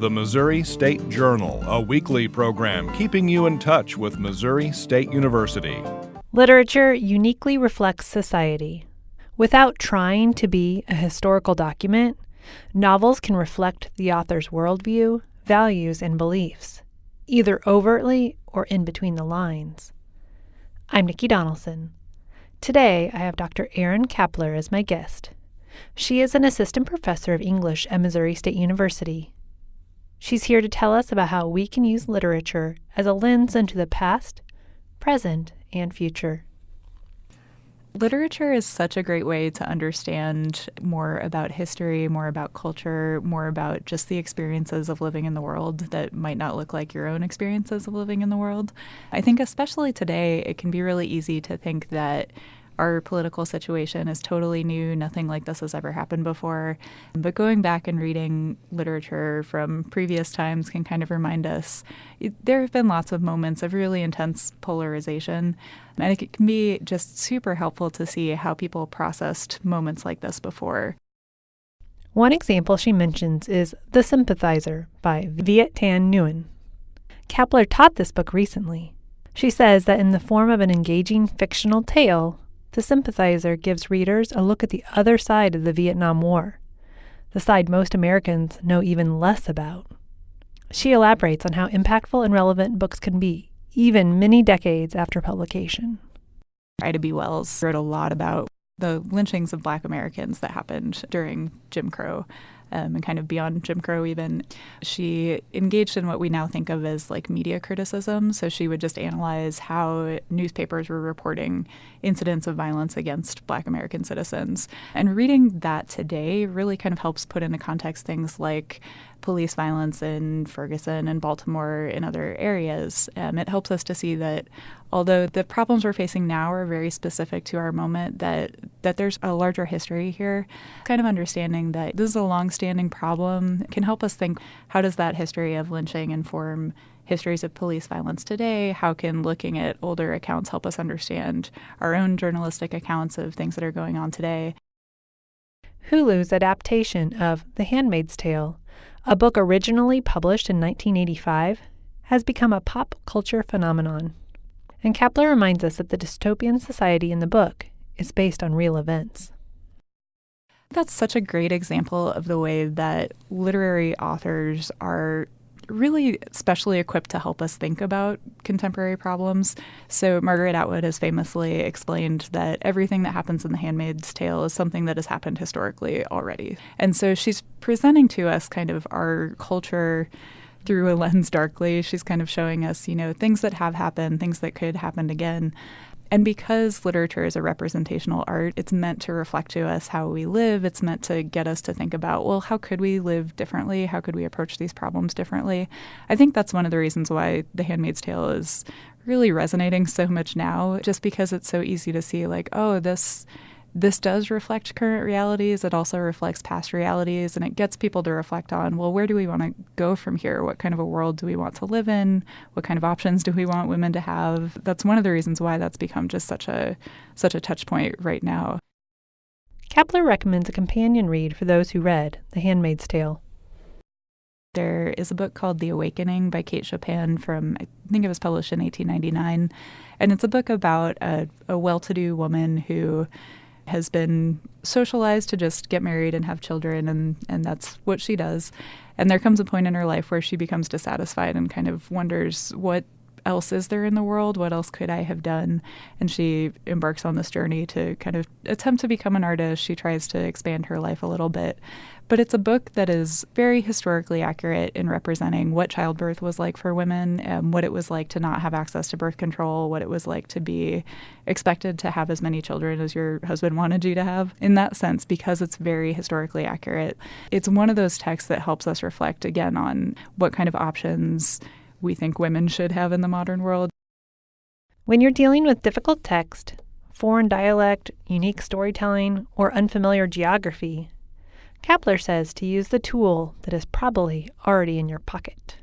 the Missouri State Journal, a weekly program keeping you in touch with Missouri State University. Literature uniquely reflects society. Without trying to be a historical document, novels can reflect the author's worldview, values, and beliefs, either overtly or in between the lines. I'm Nikki Donaldson. Today, I have Dr. Erin Kappeler as my guest. She is an assistant professor of English at Missouri State University. She's here to tell us about how we can use literature as a lens into the past, present, and future. Literature is such a great way to understand more about history, more about culture, more about just the experiences of living in the world that might not look like your own experiences of living in the world. I think especially today, it can be really easy to think that our political situation is totally new. Nothing like this has ever happened before. But going back and reading literature from previous times can kind of remind us there have been lots of moments of really intense polarization. And it can be just super helpful to see how people processed moments like this before. One example she mentions is The Sympathizer by Viet Thanh Nguyen. Kappeler taught this book recently. She says that in the form of an engaging fictional tale, The Sympathizer gives readers a look at the other side of the Vietnam War, the side most Americans know even less about. She elaborates on how impactful and relevant books can be, even many decades after publication. Ida B. Wells wrote a lot about the lynchings of Black Americans that happened during Jim Crow. And kind of beyond Jim Crow even. She engaged in what we now think of as like media criticism. So she would just analyze how newspapers were reporting incidents of violence against Black American citizens. And reading that today really kind of helps put into context things like police violence in Ferguson and Baltimore and other areas. It helps us to see that although the problems we're facing now are very specific to our moment, that there's a larger history here. Kind of understanding that this is a long-standing problem can help us think, how does that history of lynching inform histories of police violence today? How can looking at older accounts help us understand our own journalistic accounts of things that are going on today? Hulu's adaptation of The Handmaid's Tale, a book originally published in 1985, has become a pop culture phenomenon. And Kappeler reminds us that the dystopian society in the book is based on real events. That's such a great example of the way that literary authors are really specially equipped to help us think about contemporary problems. So Margaret Atwood has famously explained that everything that happens in The Handmaid's Tale is something that has happened historically already. And so she's presenting to us kind of our culture through a lens darkly. She's kind of showing us, things that have happened, things that could happen again. And because literature is a representational art, it's meant to reflect to us how we live. It's meant to get us to think about, well, how could we live differently? How could we approach these problems differently? I think that's one of the reasons why The Handmaid's Tale is really resonating so much now, just because it's so easy to see like, oh, this does reflect current realities. It also reflects past realities, and it gets people to reflect on, well, where do we want to go from here? What kind of a world do we want to live in? What kind of options do we want women to have? That's one of the reasons why that's become just such a touch point right now. Kappeler recommends a companion read for those who read The Handmaid's Tale. There is a book called The Awakening by Kate Chopin from, I think it was published in 1899. And it's a book about a well-to-do woman who has been socialized to just get married and have children, and that's what she does. And there comes a point in her life where she becomes dissatisfied and kind of wonders, what else is there in the world? What else could I have done? And she embarks on this journey to kind of attempt to become an artist. She tries to expand her life a little bit. But it's a book that is very historically accurate in representing what childbirth was like for women, and what it was like to not have access to birth control, what it was like to be expected to have as many children as your husband wanted you to have. In that sense, because it's very historically accurate, it's one of those texts that helps us reflect again on what kind of options we think women should have in the modern world. When you're dealing with difficult text, foreign dialect, unique storytelling, or unfamiliar geography, Kappeler says to use the tool that is probably already in your pocket.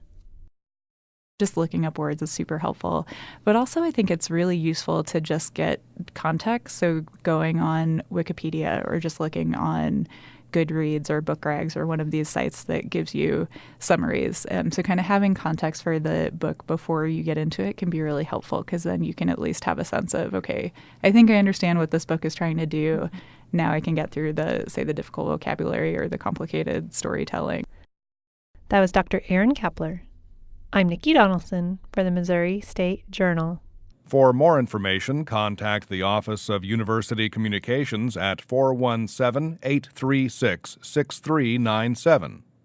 Just looking up words is super helpful. But also I think it's really useful to just get context. So going on Wikipedia or just looking on Goodreads or BookRags or one of these sites that gives you summaries. So kind of having context for the book before you get into it can be really helpful, because then you can at least have a sense of, okay, I think I understand what this book is trying to do. Now I can get through the difficult vocabulary or the complicated storytelling. That was Dr. Erin Kappeler. I'm Nikki Donaldson for the Missouri State Journal. For more information, contact the Office of University Communications at 417-836-6397.